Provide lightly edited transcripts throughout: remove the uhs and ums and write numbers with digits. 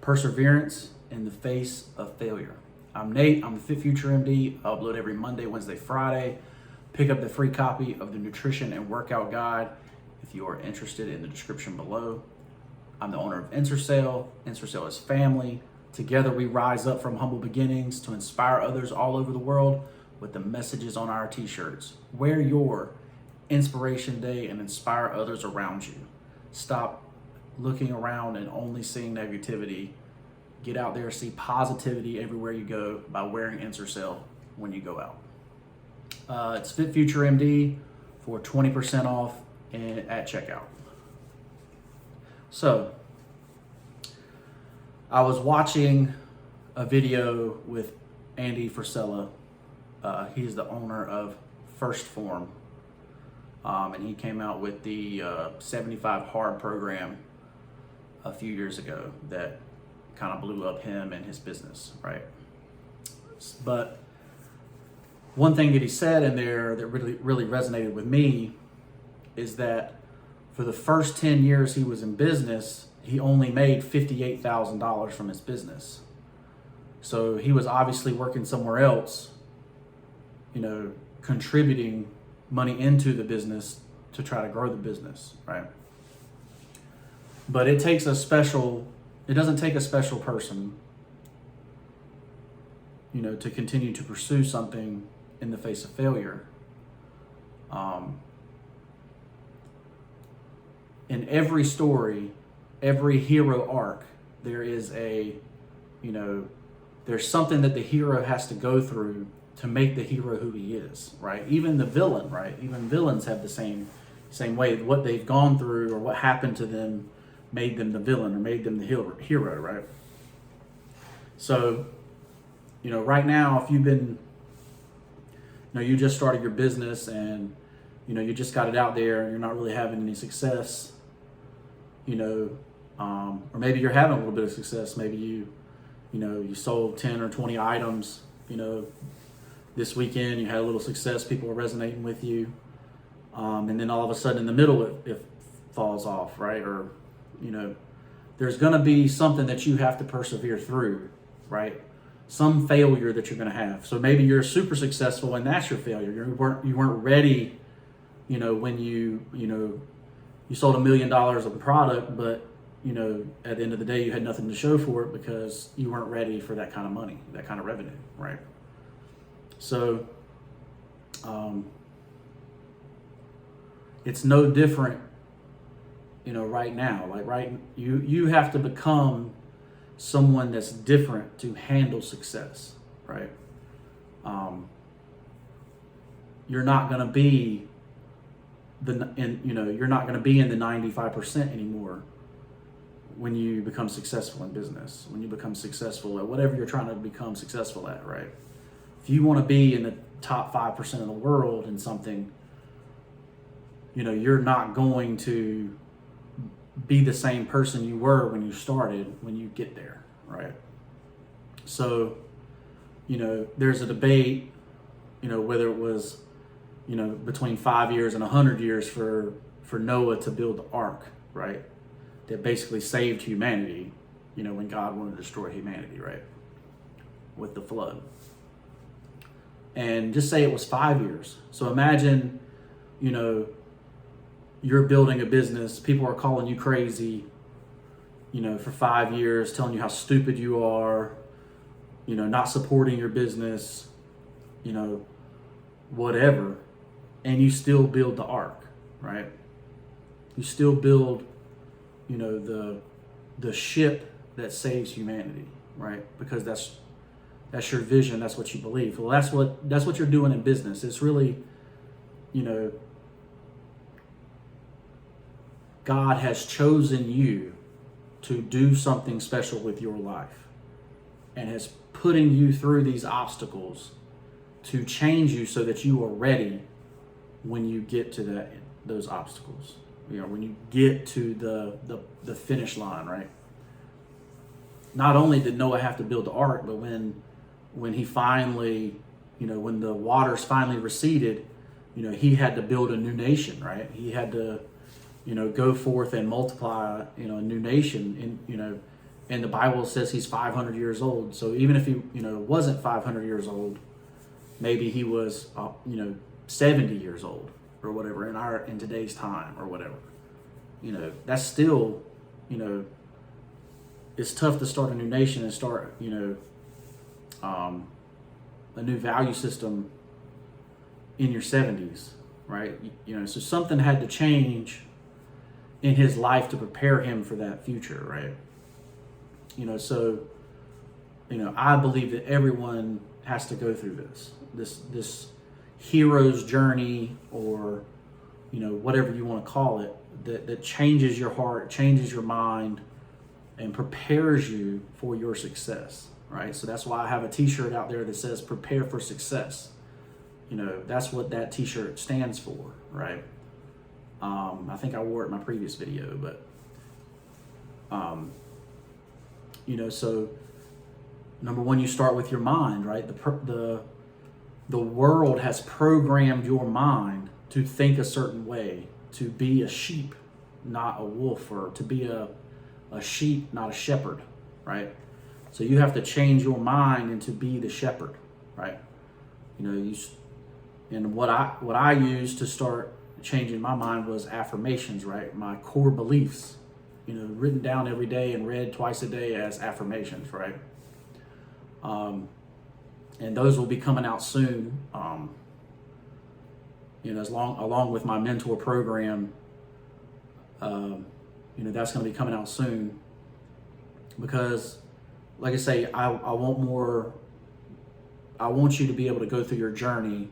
Perseverance in the Face of Failure. I'm Nate, I'm the FitFutureMD. I upload every Monday, Wednesday, Friday. Pick up the free copy of the Nutrition and Workout Guide if you are interested in the description below. I'm the owner of Ensorsale. Ensorsale is family. Together we rise up from humble beginnings to inspire others all over the world with the messages on our t-shirts. Wear your inspiration day and inspire others around you. Stop looking around and only seeing negativity. Get out there, see positivity everywhere you go by wearing Ensorsale when you go out. It's FitFutureMD for 20% off at checkout. So, I was watching a video with Andy Frisella. He's the owner of First Form, and he came out with the 75 Hard program a few years ago that kind of blew up him and his business, right? But one thing that he said in there that really resonated with me is that for the first 10 years he was in business, he only made $58,000 from his business. So he was obviously working somewhere else, contributing money into the business to try to grow the business, right? But it doesn't take a special person, to continue to pursue something in the face of failure. In every story, every hero arc, there is there's something that the hero has to go through to make the hero who he is, right? Even the villain, right? Even villains have the same way. What they've gone through or what happened to them made them the villain or made them the hero, right? So, right now, if you've been, you just started your business and, you just got it out there and you're not really having any success, or maybe you're having a little bit of success. Maybe you sold 10 or 20 items, this weekend, you had a little success, people are resonating with you. And then all of a sudden in the middle, it falls off, right? Or, there's going to be something that you have to persevere through, right? Some failure that you're going to have. So maybe you're super successful and that's your failure. You weren't ready, when you sold $1 million of product, but, at the end of the day, you had nothing to show for it because you weren't ready for that kind of money, that kind of revenue, right? So, it's no different, right now. You have to become someone that's different to handle success, right? You're not going to be you're not going to be in the 95% anymore when you become successful in business, when you become successful at whatever you're trying to become successful at, right? If you want to be in the top 5% of the world in something, you're not going to be the same person you were when you started when you get there, right? So, there's a debate, whether it was, between 5 years and 100 years for Noah to build the ark, right? That basically saved humanity, when God wanted to destroy humanity, right? With the flood. And just say it was 5 years. So imagine, you're building a business, people are calling you crazy, for 5 years, telling you how stupid you are, not supporting your business, whatever, and you still build the ark, right? You still build, the ship that saves humanity, right? Because that's your vision, that's what you believe. Well, that's what you're doing in business. It's really, God has chosen you to do something special with your life and has putting you through these obstacles to change you so that you are ready when you get to those obstacles. When you get to the finish line, right? Not only did Noah have to build the ark, but when he finally, when the waters finally receded, he had to build a new nation, right? He had to, go forth and multiply, a new nation, And the Bible says he's 500 years old. So even if he, wasn't 500 years old, maybe he was, 70 years old or whatever in today's time or whatever. That's still, it's tough to start a new nation and start, a new value system in your 70s, right? So something had to change in his life to prepare him for that future, right? I believe that everyone has to go through this hero's journey, or whatever you want to call it, that changes your heart, changes your mind, and prepares you for your success, right? So that's why I have a t-shirt out there that says prepare for success. That's what that t-shirt stands for, right? I think I wore it in my previous video, but so number one, you start with your mind, right? The world has programmed your mind to think a certain way, to be a sheep, not a wolf, or to be a sheep, not a shepherd, right? So you have to change your mind and to be the shepherd, right? And what I used to start changing my mind was affirmations, right? My core beliefs, written down every day and read twice a day as affirmations, right? And those will be coming out soon. Along with my mentor program, that's going to be coming out soon, because, like I say, I want you to be able to go through your journey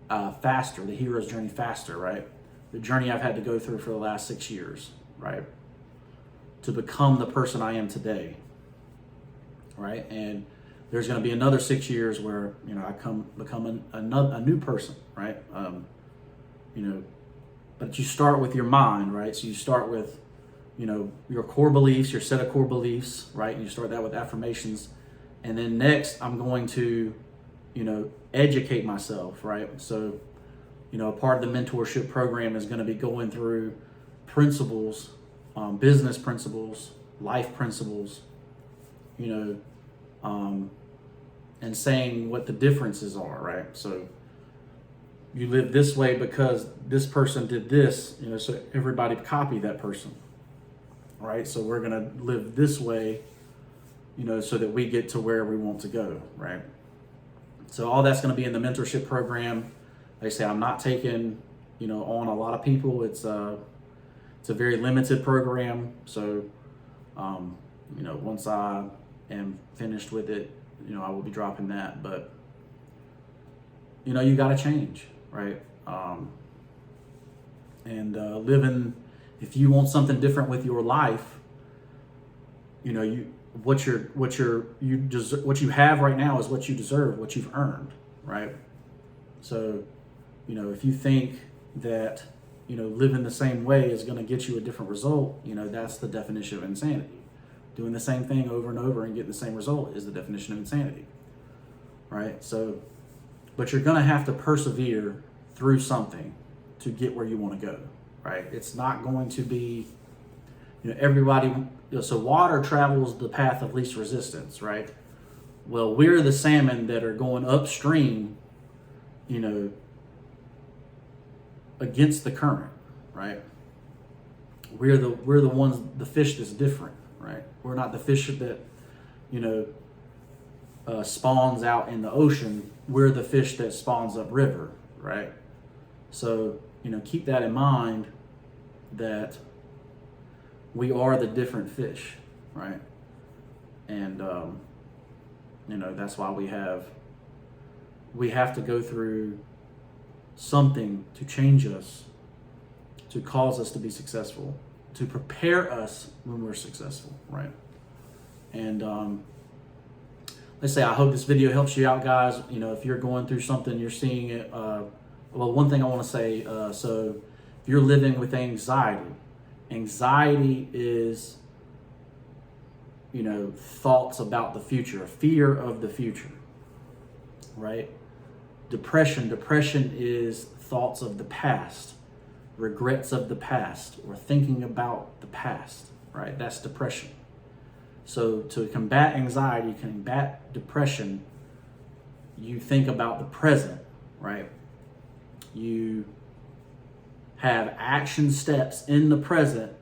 faster, the hero's journey faster, right? The journey I've had to go through for the last 6 years, right? To become the person I am today, right? And there's going to be another 6 years where, I become a new person, right? But you start with your mind, right? So you start with, your core beliefs, your set of core beliefs, right? And you start that with affirmations. And then next, I'm going to, educate myself, right? So, a part of the mentorship program is going to be going through principles, business principles, life principles, and saying what the differences are, right? So you live this way because this person did this, so everybody copy that person, right? So we're going to live this way, so that we get to where we want to go, right? So all that's going to be in the mentorship program. Like I say, I'm not taking, on a lot of people. It's a very limited program. So, once I am finished with it, I will be dropping that. But, you got to change, right? Living, if you want something different with your life, what you have right now is what you deserve, what you've earned, right? So, if you think that, living the same way is going to get you a different result, that's the definition of insanity. Doing the same thing over and over and getting the same result is the definition of insanity, right? So, but you're going to have to persevere through something to get where you want to go, right? It's not going to be, everybody, so water travels the path of least resistance, right? Well, we're the salmon that are going upstream, against the current, right? We're the ones, the fish that's different, right? We're not the fish that, spawns out in the ocean. We're the fish that spawns upriver, right? So, keep that in mind, that we are the different fish, right? And, that's why we have to go through something to change us, to cause us to be successful, to prepare us when we're successful, right? And let's say, I hope this video helps you out, guys. If you're going through something, you're seeing it. Well, one thing I want to say, so if you're living with anxiety is, thoughts about the future, fear of the future, right? Depression is thoughts of the past, regrets of the past, or thinking about the past, right? That's depression. So to combat anxiety, combat depression, you think about the present, right? You have action steps in the present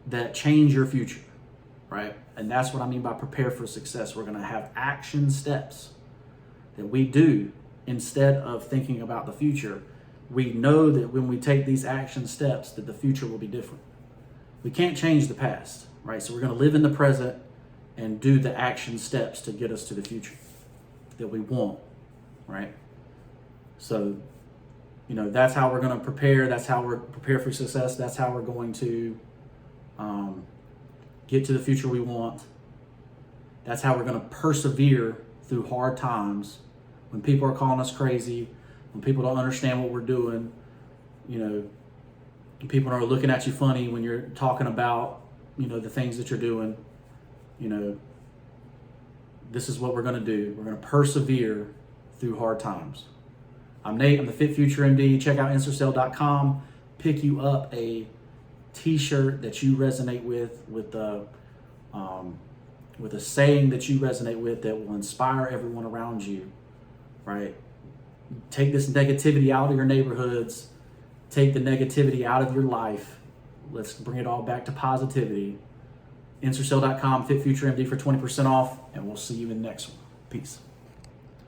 that change your future, right? And that's what I mean by prepare for success. We're going to have action steps that we do instead of thinking about the future. We know that when we take these action steps that the future will be different. We can't change the past, right? So we're going to live in the present and do the action steps to get us to the future that we want, right? So, that's how we're going to prepare. That's how we're prepare for success. That's how we're going to get to the future we want. That's how we're going to persevere through hard times. When people are calling us crazy, when people don't understand what we're doing, when people are looking at you funny when you're talking about, the things that you're doing, this is what we're going to do. We're going to persevere through hard times. I'm Nate. I'm the FitFutureMD. Check out Ensorsale.com. Pick you up a t-shirt that you resonate with a saying that you resonate with that will inspire everyone around you, right? Take this negativity out of your neighborhoods. Take the negativity out of your life. Let's bring it all back to positivity. Ensorsale.com, FitFutureMD for 20% off, and we'll see you in the next one. Peace.